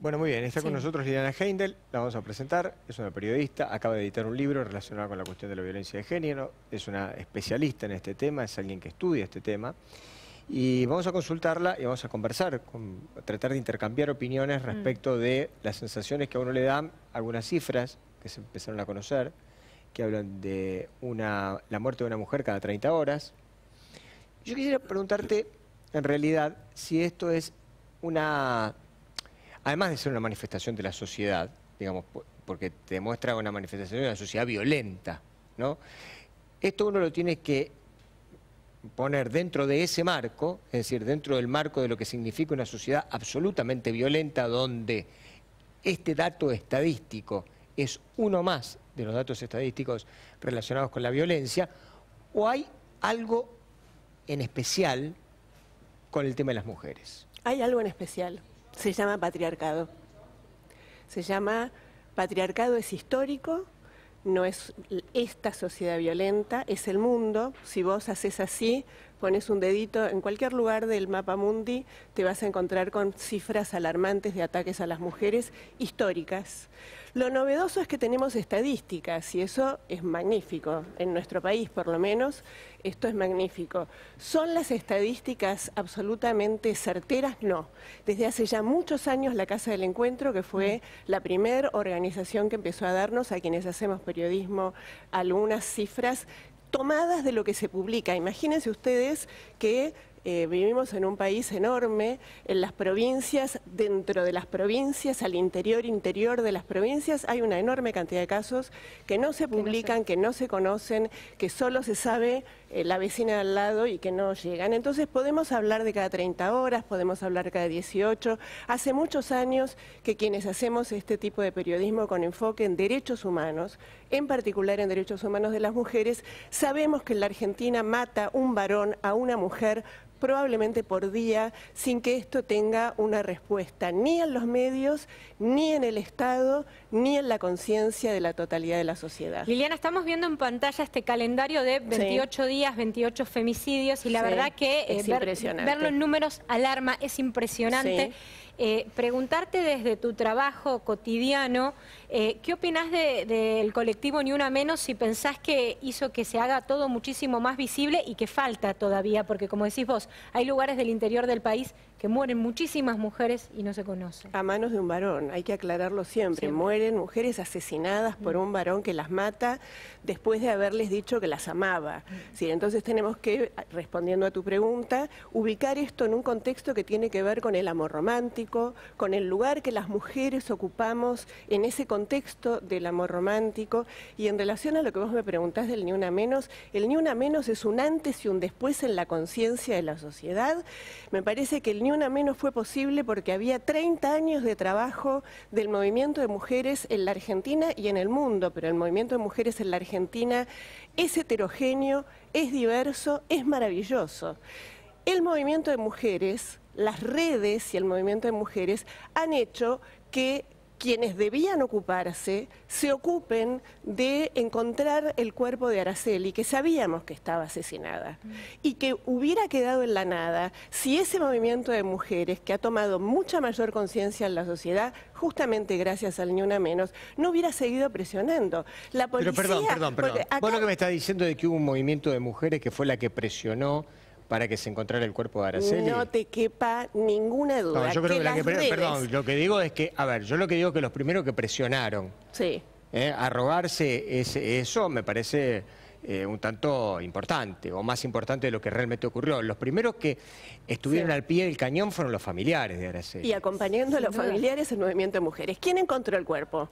Bueno, muy bien, está con nosotros Liliana Heindel, la vamos a presentar, es una periodista, acaba de editar un libro relacionado con la cuestión de la violencia de género, es una especialista en este tema, es alguien que estudia este tema, y vamos a consultarla y vamos a conversar, tratar de intercambiar opiniones respecto de las sensaciones que a uno le dan, algunas cifras que se empezaron a conocer, que hablan de la muerte de una mujer cada 30 horas. Yo quisiera preguntarte, en realidad, si esto es además de ser una manifestación de la sociedad, digamos, porque te demuestra una manifestación de una sociedad violenta, ¿no? Esto uno lo tiene que poner dentro de ese marco, es decir, dentro del marco de lo que significa una sociedad absolutamente violenta, donde este dato estadístico es uno más de los datos estadísticos relacionados con la violencia, o hay algo en especial con el tema de las mujeres. Hay algo en especial. Se llama patriarcado. Se llama patriarcado, es histórico, no es esta sociedad violenta, es el mundo. Si vos haces así, pones un dedito en cualquier lugar del mapa mundi, te vas a encontrar con cifras alarmantes de ataques a las mujeres históricas. Lo novedoso es que tenemos estadísticas y eso es magnífico. En nuestro país, por lo menos, esto es magnífico. ¿Son las estadísticas absolutamente certeras? No. Desde hace ya muchos años la Casa del Encuentro, que fue la primera organización que empezó a darnos a quienes hacemos periodismo algunas cifras tomadas de lo que se publica. Imagínense ustedes que vivimos en un país enorme, en las provincias, dentro de las provincias, al interior de las provincias, hay una enorme cantidad de casos que no se publican, que no se conocen, que solo se sabe la vecina de al lado y que no llegan. Entonces podemos hablar de cada 30 horas, podemos hablar cada 18. Hace muchos años que quienes hacemos este tipo de periodismo con enfoque en derechos humanos, en particular en derechos humanos de las mujeres, sabemos que en la Argentina mata un varón a una mujer probablemente por día, sin que esto tenga una respuesta ni en los medios, ni en el Estado, ni en la conciencia de la totalidad de la sociedad. Liliana, estamos viendo en pantalla este calendario de 28 días, 28 femicidios, y la verdad que verlo en números alarma, es impresionante. Preguntarte desde tu trabajo cotidiano, ¿qué opinás del colectivo Ni Una Menos, si pensás que hizo que se haga todo muchísimo más visible y que falta todavía? Porque como decís vos, hay lugares del interior del país que mueren muchísimas mujeres y no se conocen. A manos de un varón, hay que aclararlo siempre. Mueren mujeres asesinadas por un varón que las mata después de haberles dicho que las amaba. Sí, entonces tenemos que, respondiendo a tu pregunta, ubicar esto en un contexto que tiene que ver con el amor romántico, con el lugar que las mujeres ocupamos en ese contexto del amor romántico. Y en relación a lo que vos me preguntás del Ni Una Menos, el Ni Una Menos es un antes y un después en la conciencia de la sociedad. Me parece que el Ni Una Menos fue posible porque había 30 años de trabajo del movimiento de mujeres en la Argentina y en el mundo, pero el movimiento de mujeres en la Argentina es heterogéneo, es diverso, es maravilloso. El movimiento de mujeres, las redes y el movimiento de mujeres han hecho que quienes debían ocuparse se ocupen de encontrar el cuerpo de Araceli, que sabíamos que estaba asesinada, y que hubiera quedado en la nada si ese movimiento de mujeres, que ha tomado mucha mayor conciencia en la sociedad, justamente gracias al Ni Una Menos, no hubiera seguido presionando. La policía... Pero perdón. Acá... Vos lo que me estás diciendo de que hubo un movimiento de mujeres que fue la que presionó para que se encontrara el cuerpo de Araceli. No te quepa ninguna duda. No, yo creo que perdón, lo que digo es que, yo lo que digo es que los primeros que presionaron a robarse eso me parece un tanto importante, o más importante de lo que realmente ocurrió. Los primeros que estuvieron al pie del cañón fueron los familiares de Araceli. Y acompañando a los familiares el movimiento de mujeres. ¿Quién encontró el cuerpo?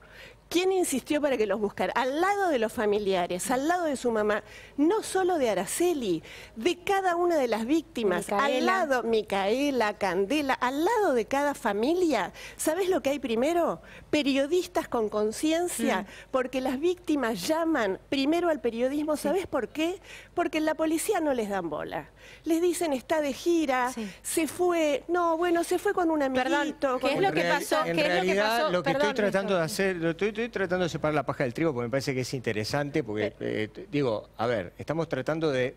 ¿Quién insistió para que los buscara? Al lado de los familiares, al lado de su mamá, no solo de Araceli, de cada una de las víctimas, al lado, Micaela, Candela, al lado de cada familia. ¿Sabés lo que hay primero? Periodistas con conciencia, porque las víctimas llaman primero al periodismo. ¿Sabés por qué? Porque en la policía no les dan bola. Les dicen, está de gira, se fue, no, bueno, se fue con un amiguito. ¿Qué es lo que pasó? En realidad, lo que estoy tratando de hacer, estoy tratando de separar la paja del trigo porque me parece que es interesante, porque, digo, a ver, estamos tratando de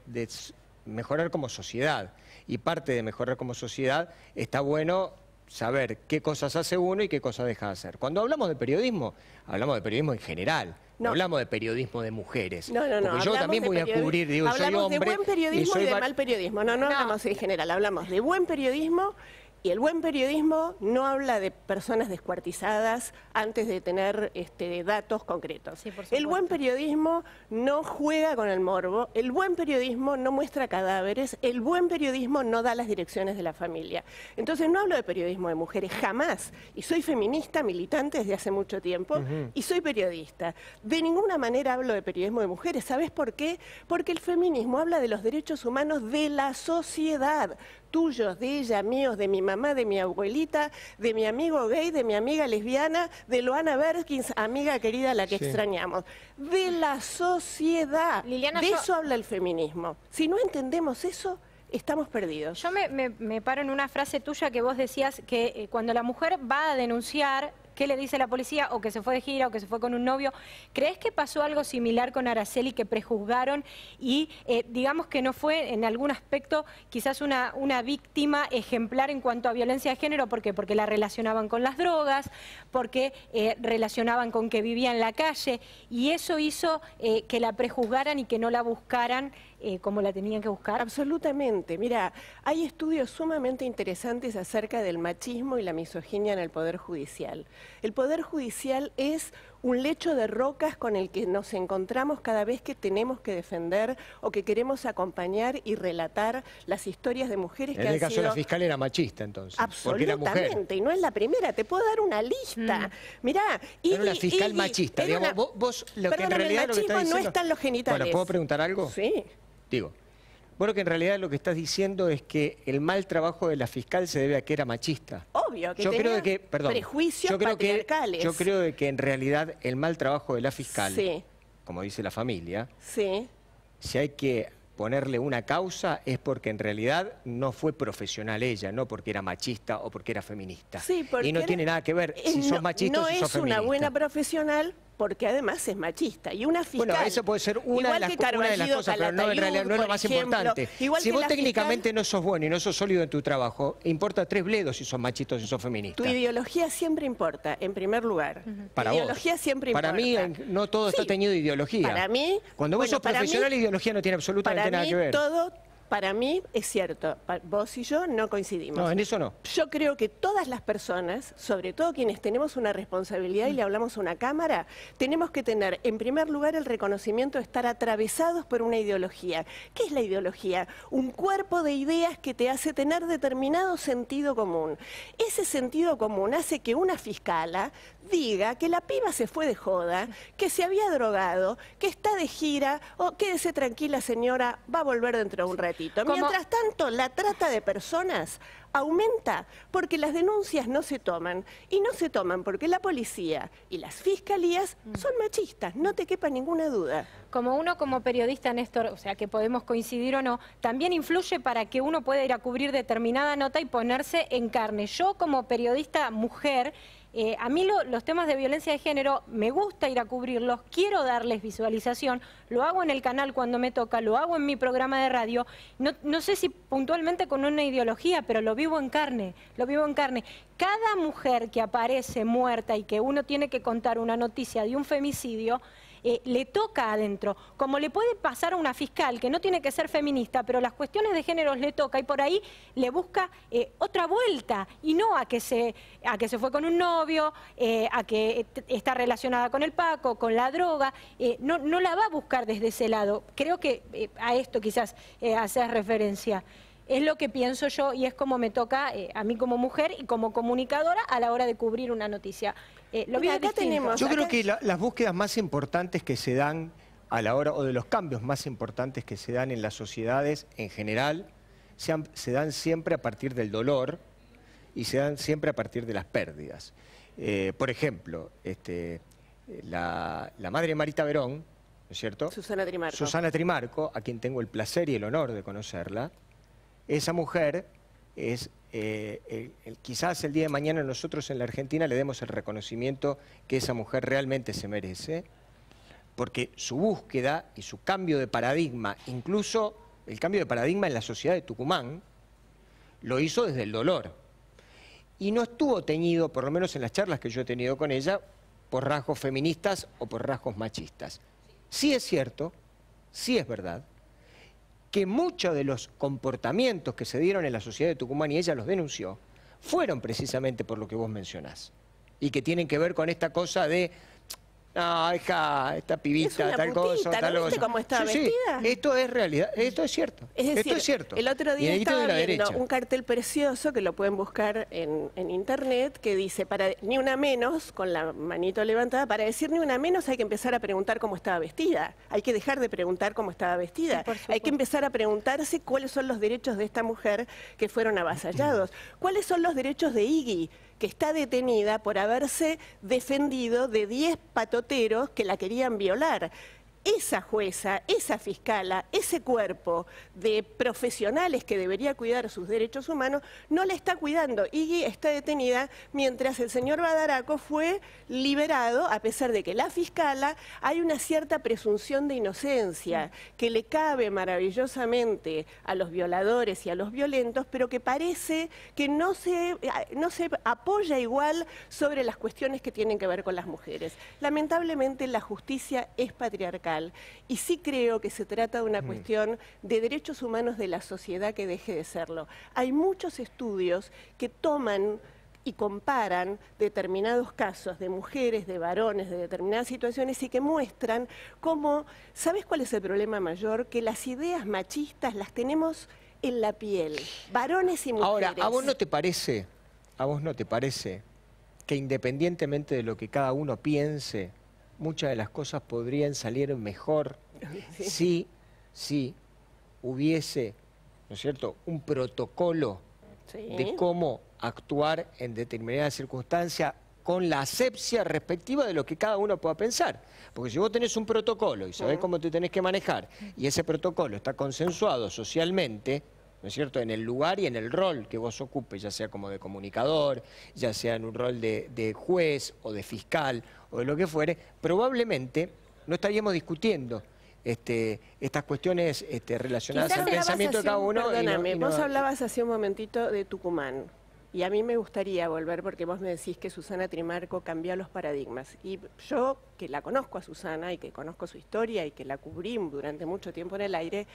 mejorar como sociedad, y parte de mejorar como sociedad está bueno saber qué cosas hace uno y qué cosas deja de hacer. Cuando hablamos de periodismo en general. No hablamos de periodismo de mujeres. No. Porque yo también voy a cubrir, digo, soy hombre. Hablamos de buen periodismo y de mal mal periodismo. No hablamos en general, hablamos de buen periodismo. Y el buen periodismo no habla de personas descuartizadas antes de tener datos concretos. Sí, el buen periodismo no juega con el morbo, el buen periodismo no muestra cadáveres, el buen periodismo no da las direcciones de la familia. Entonces no hablo de periodismo de mujeres, jamás. Y soy feminista, militante desde hace mucho tiempo, y soy periodista. De ninguna manera hablo de periodismo de mujeres. ¿Sabes por qué? Porque el feminismo habla de los derechos humanos de la sociedad. Tuyos, de ella, míos, de mi mamá, de mi abuelita, de mi amigo gay, de mi amiga lesbiana, de Loana Berkins, amiga querida a la que extrañamos. De la sociedad. Liliana, de eso habla el feminismo. Si no entendemos eso, estamos perdidos. Yo me paro en una frase tuya que vos decías que cuando la mujer va a denunciar, ¿qué le dice la policía? O que se fue de gira, o que se fue con un novio. ¿Crees que pasó algo similar con Araceli, que prejuzgaron y digamos que no fue en algún aspecto quizás una víctima ejemplar en cuanto a violencia de género? ¿Por qué? Porque la relacionaban con las drogas, porque relacionaban con que vivía en la calle, y eso hizo que la prejuzgaran y que no la buscaran como la tenían que buscar. Absolutamente. Mira, hay estudios sumamente interesantes acerca del machismo y la misoginia en el Poder Judicial. El Poder Judicial es un lecho de rocas con el que nos encontramos cada vez que tenemos que defender o que queremos acompañar y relatar las historias de mujeres que han sido... En el caso de la fiscal era machista, entonces. Absolutamente, y no es la primera, te puedo dar una lista. Mirá, era una fiscal machista, digamos, vos lo que en realidad el machismo no está en los genitales. Bueno, ¿puedo preguntar algo? Sí. Digo, bueno, que en realidad lo que estás diciendo es que el mal trabajo de la fiscal se debe a que era machista. Obvio, que tenía prejuicios patriarcales. Yo creo de que en realidad el mal trabajo de la fiscal, como dice la familia, si hay que ponerle una causa es porque en realidad no fue profesional ella, no porque era machista o porque era feminista. Sí, y no tiene nada que ver si sos machista o si sos feminista. No es una buena profesional porque además es machista. Y una fiscal... Bueno, eso puede ser una de las cosas, pero no, en realidad no es lo más importante. Si vos técnicamente no sos bueno y no sos sólido en tu trabajo, importa 3 bledos si sos machista o si sos feminista. Tu ideología siempre importa, en primer lugar. Para ideología vos. Siempre importa. Para mí, no todo está teñido de ideología. Para mí... Cuando vos sos profesional, ideología no tiene absolutamente nada que ver. Para mí es cierto, vos y yo no coincidimos. No, en eso no. Yo creo que todas las personas, sobre todo quienes tenemos una responsabilidad y le hablamos a una cámara, tenemos que tener en primer lugar el reconocimiento de estar atravesados por una ideología. ¿Qué es la ideología? Un cuerpo de ideas que te hace tener determinado sentido común. Ese sentido común hace que una fiscala diga que la piba se fue de joda, que se había drogado, que está de gira, o quédese tranquila señora, va a volver dentro de un ratito. Mientras tanto, la trata de personas aumenta porque las denuncias no se toman, y no se toman porque la policía y las fiscalías son machistas, no te quepa ninguna duda. Como periodista, Néstor, o sea, que podemos coincidir o no, también influye para que uno pueda ir a cubrir determinada nota y ponerse en carne. Yo como periodista mujer, a mí los temas de violencia de género me gusta ir a cubrirlos, quiero darles visualización, lo hago en el canal cuando me toca, lo hago en mi programa de radio, no sé si puntualmente con una ideología, pero lo vivo en carne, Cada mujer que aparece muerta y que uno tiene que contar una noticia de un femicidio, le toca adentro, como le puede pasar a una fiscal que no tiene que ser feminista, pero las cuestiones de género le toca y por ahí le busca otra vuelta, y no a que se fue con un novio, a que está relacionada con el Paco, con la droga, no la va a buscar desde ese lado. Creo que a esto quizás haces referencia. Es lo que pienso yo y es como me toca a mí como mujer y como comunicadora a la hora de cubrir una noticia. Yo creo que las búsquedas más importantes que se dan a la hora, o de los cambios más importantes que se dan en las sociedades en general, se dan siempre a partir del dolor y se dan siempre a partir de las pérdidas. Por ejemplo, la madre de Marita Verón, ¿no es cierto? Susana Trimarco. Susana Trimarco, a quien tengo el placer y el honor de conocerla. Esa mujer es, quizás el día de mañana nosotros en la Argentina le demos el reconocimiento que esa mujer realmente se merece, porque su búsqueda y su cambio de paradigma, incluso el cambio de paradigma en la sociedad de Tucumán, lo hizo desde el dolor. y no estuvo teñido, por lo menos en las charlas que yo he tenido con ella, por rasgos feministas o por rasgos machistas. Sí es cierto, sí es verdad, que muchos de los comportamientos que se dieron en la sociedad de Tucumán, y ella los denunció, fueron precisamente por lo que vos mencionás, y que tienen que ver con esta cosa de... No, hija, esta pibita, tal cosa, tal cosa. ¿Viste cómo estaba vestida? Esto es realidad, esto es cierto. Es decir, esto es cierto. El otro día estaba viendo un cartel precioso que lo pueden buscar en internet que dice, para ni una menos, con la manito levantada, para decir ni una menos hay que empezar a preguntar cómo estaba vestida. Hay que dejar de preguntar cómo estaba vestida. Sí, hay que empezar a preguntarse cuáles son los derechos de esta mujer que fueron avasallados. ¿Cuáles son los derechos de Iggy, que está detenida por haberse defendido de 10 patoteros que la querían violar? Esa jueza, esa fiscala, ese cuerpo de profesionales que debería cuidar sus derechos humanos, no la está cuidando. Iggy está detenida mientras el señor Badaraco fue liberado, a pesar de que la fiscala hay una cierta presunción de inocencia que le cabe maravillosamente a los violadores y a los violentos, pero que parece que no se apoya igual sobre las cuestiones que tienen que ver con las mujeres. Lamentablemente la justicia es patriarcal. Y sí creo que se trata de una cuestión de derechos humanos de la sociedad que deje de serlo. Hay muchos estudios que toman y comparan determinados casos de mujeres, de varones, de determinadas situaciones y que muestran cómo, ¿sabes cuál es el problema mayor? Que las ideas machistas las tenemos en la piel, varones y mujeres. Ahora, ¿a vos no te parece que independientemente de lo que cada uno piense, muchas de las cosas podrían salir mejor si hubiese, ¿no es cierto?, un protocolo de cómo actuar en determinadas circunstancias con la asepsia respectiva de lo que cada uno pueda pensar? Porque si vos tenés un protocolo y sabés cómo te tenés que manejar, y ese protocolo está consensuado socialmente, ¿no es cierto?, en el lugar y en el rol que vos ocupes, ya sea como de comunicador, ya sea en un rol de juez o de fiscal o de lo que fuere, probablemente no estaríamos discutiendo estas cuestiones relacionadas al pensamiento de cada uno. Perdóname, vos hablabas hace un momentito de Tucumán. Y a mí me gustaría volver, porque vos me decís que Susana Trimarco cambió los paradigmas. Y yo, que la conozco a Susana y que conozco su historia y que la cubrí durante mucho tiempo en el aire,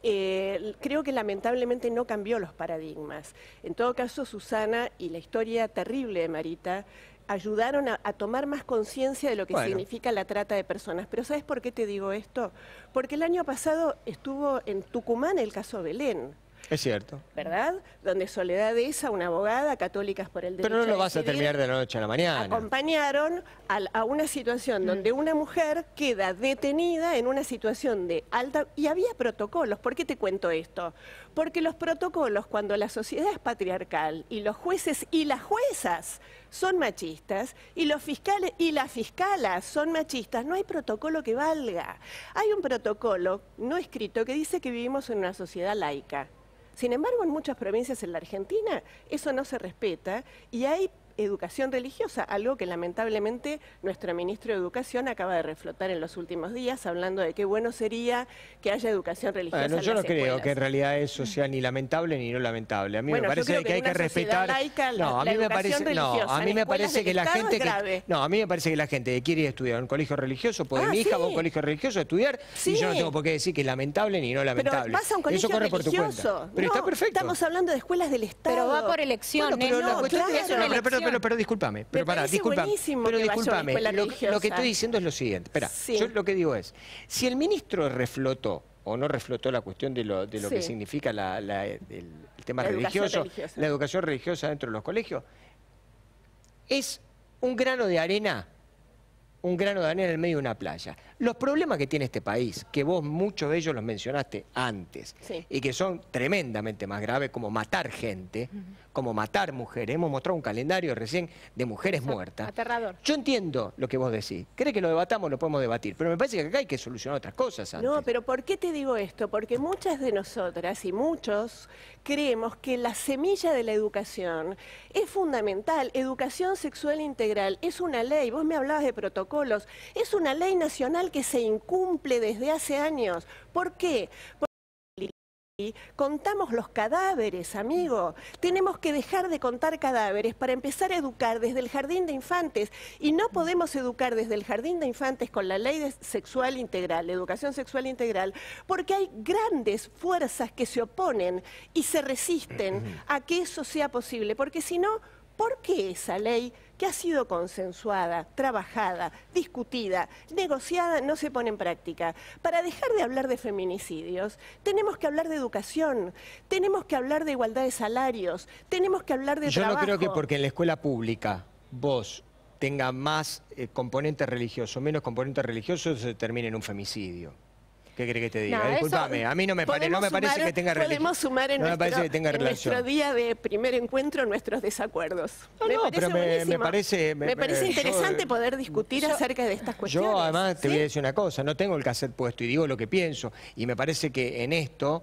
creo que lamentablemente no cambió los paradigmas. En todo caso, Susana y la historia terrible de Marita ayudaron a tomar más conciencia de lo que significa la trata de personas. Pero ¿sabes por qué te digo esto? Porque el año pasado estuvo en Tucumán el caso Belén. Es cierto. ¿Verdad? Donde Soledad Esa, una abogada, Católicas por el Derecho Pero no lo vas a terminar de la noche a la mañana. Acompañaron a una situación donde una mujer queda detenida en una situación de alta... Y había protocolos. ¿Por qué te cuento esto? Porque los protocolos, cuando la sociedad es patriarcal y los jueces y las juezas son machistas y los fiscales y las fiscalas son machistas, no hay protocolo que valga. Hay un protocolo no escrito que dice que vivimos en una sociedad laica. Sin embargo, en muchas provincias en la Argentina eso no se respeta y hay educación religiosa, algo que lamentablemente nuestro ministro de Educación acaba de reflotar en los últimos días, hablando de qué bueno sería que haya educación religiosa en las escuelas. Yo no creo que en realidad eso sea ni lamentable ni no lamentable. A mí me parece que hay que respetar. No, a mí me parece que la gente a mí me parece que la gente que quiere estudiar en un colegio religioso, puede mi hija va a un colegio religioso a estudiar y yo no tengo por qué decir que es lamentable ni no lamentable. Pero vas a un colegio eso corre religioso. Por tu cuenta. Pero está perfecto. Estamos hablando de escuelas del Estado. Pero va por elección, Pero discúlpame, lo que estoy diciendo es lo siguiente. Espera, yo lo que digo es, si el ministro reflotó o no reflotó la cuestión de lo que significa el tema religioso, la educación religiosa dentro de los colegios, es un grano de arena en el medio de una playa. Los problemas que tiene este país, que vos muchos de ellos los mencionaste antes, y que son tremendamente más graves, como matar gente, como matar mujeres. Hemos mostrado un calendario recién de mujeres muertas. Aterrador. Yo entiendo lo que vos decís. ¿Querés que lo debatamos? Lo podemos debatir. Pero me parece que acá hay que solucionar otras cosas antes. No, pero ¿por qué te digo esto? Porque muchas de nosotras y muchos creemos que la semilla de la educación es fundamental. Educación sexual integral es una ley. Vos me hablabas de protocolos. Es una ley nacional que se incumple desde hace años. ¿Por qué? contamos los cadáveres, amigo. Tenemos que dejar de contar cadáveres para empezar a educar desde el jardín de infantes. Y no podemos educar desde el jardín de infantes con la ley sexual integral, la educación sexual integral, porque hay grandes fuerzas que se oponen y se resisten a que eso sea posible. Porque si no, ¿por qué esa ley que ha sido consensuada, trabajada, discutida, negociada, no se pone en práctica? Para dejar de hablar de feminicidios, tenemos que hablar de educación, tenemos que hablar de igualdad de salarios, tenemos que hablar de trabajo. Yo no creo que porque en la escuela pública vos tenga más componente religioso, menos componente religioso, se termine en un femicidio. ¿Qué querés que te diga? No, discúlpame, a mí no me parece que tenga relación. Podemos sumar en, nuestro día de primer encuentro nuestros desacuerdos. Pero me parece interesante poder discutir acerca de estas cuestiones. Yo además te voy a decir una cosa, no tengo el cassette puesto y digo lo que pienso. Y me parece que en esto,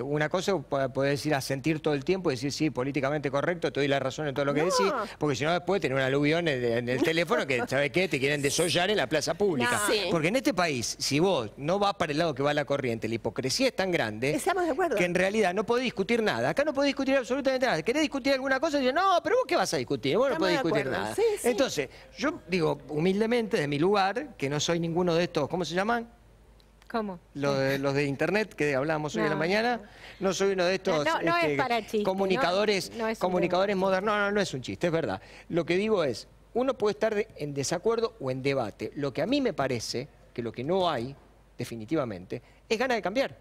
una cosa podés ir a sentir todo el tiempo y decir, sí, políticamente correcto, te doy la razón en todo lo que decís, porque si no después tener un aluvión en el teléfono que, ¿sabes qué? Te quieren desollar en la plaza pública. Porque en este país, si vos no vas para el lado que va la corriente, la hipocresía es tan grande. Estamos de acuerdo. Que en realidad no podés discutir nada. Acá no podés discutir absolutamente nada. ¿Querés discutir alguna cosa? Y yo, no, pero vos qué vas a discutir, vos no podés discutir nada. Sí. Entonces, yo digo humildemente de mi lugar, que no soy ninguno de estos, ¿cómo se llaman? ¿Cómo? Los de internet que hablábamos hoy en la mañana. No soy uno de estos es para chiste, comunicadores, comunicadores modernos. No es un chiste, es verdad. Lo que digo es, uno puede estar en desacuerdo o en debate. Lo que a mí me parece que lo que no hay definitivamente, es ganas de cambiar.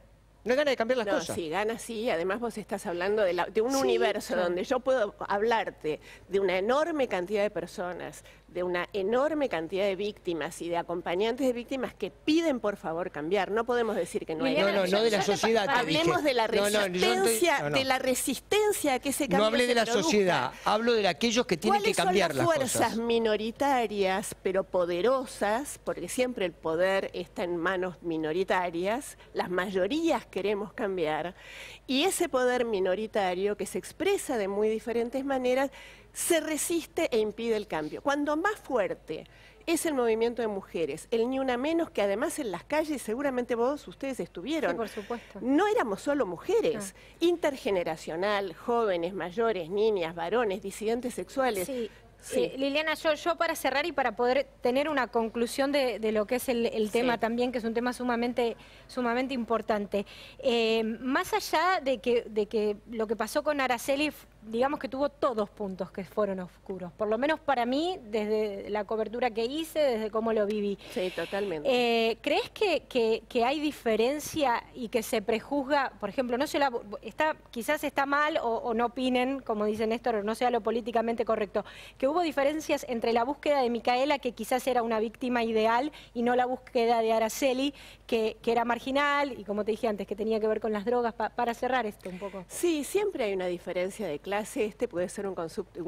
No es ganas de cambiar las cosas. Sí, ganas sí. Además vos estás hablando de un universo donde yo puedo hablarte de una enorme cantidad de personas, de una enorme cantidad de víctimas y de acompañantes de víctimas que piden por favor cambiar. No podemos decir que no hay. No de la sociedad. Hablemos de la resistencia, de la resistencia a que ese cambio no hablé de la sociedad, hablo de aquellos que tienen que cambiar las cosas. ¿Cuáles son las fuerzas minoritarias pero poderosas? Porque siempre el poder está en manos minoritarias. Las mayorías queremos cambiar, y ese poder minoritario que se expresa de muy diferentes maneras se resiste e impide el cambio. Cuando más fuerte es el movimiento de mujeres, el Ni Una Menos, que además en las calles seguramente ustedes estuvieron. Sí, por supuesto. No éramos solo mujeres, intergeneracional, jóvenes, mayores, niñas, varones, disidentes sexuales. Sí. Liliana, yo para cerrar y para poder tener una conclusión de lo que es el tema también, que es un tema sumamente importante. Más allá de que lo que pasó con Araceli, digamos que tuvo todos puntos que fueron oscuros, por lo menos para mí, desde la cobertura que hice, desde cómo lo viví. Sí, totalmente. ¿Crees que hay diferencia y que se prejuzga, por ejemplo, quizás está mal o no opinen, como dice Néstor, o no sea lo políticamente correcto, que hubo diferencias entre la búsqueda de Micaela, que quizás era una víctima ideal, y no la búsqueda de Araceli, que era marginal, y como te dije antes, que tenía que ver con las drogas, para cerrar esto un poco? Sí, siempre hay una diferencia de clase. Este puede ser un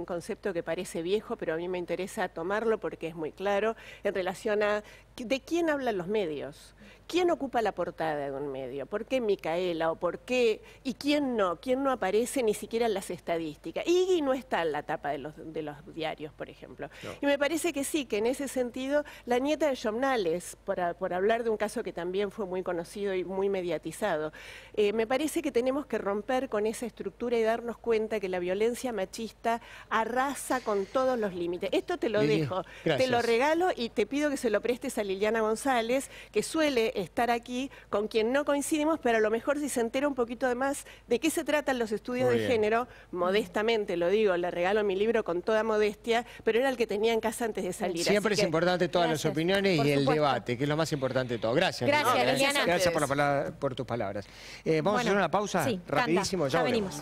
concepto que parece viejo, pero a mí me interesa tomarlo porque es muy claro en relación a de quién hablan los medios. ¿Quién ocupa la portada de un medio? ¿Por qué Micaela? ¿O por qué? ¿Y quién no? ¿Quién no aparece ni siquiera en las estadísticas? Iggy no está en la tapa de los diarios, por ejemplo. No. Y me parece que sí, que en ese sentido, la nieta de Jomnales, por hablar de un caso que también fue muy conocido y muy mediatizado, me parece que tenemos que romper con esa estructura y darnos cuenta que la violencia machista arrasa con todos los límites. Esto te lo dejo, te lo regalo y te pido que se lo prestes a Liliana González, que suele estar aquí, con quien no coincidimos, pero a lo mejor si se entera un poquito más de qué se tratan los estudios de género, modestamente lo digo, le regalo mi libro con toda modestia, pero era el que tenía en casa antes de salir. Siempre es importante todas las opiniones y el debate, que es lo más importante de todo. Gracias. Gracias, Liliana. Gracias por tus palabras. Vamos a hacer una pausa rapidísimo. Ya venimos.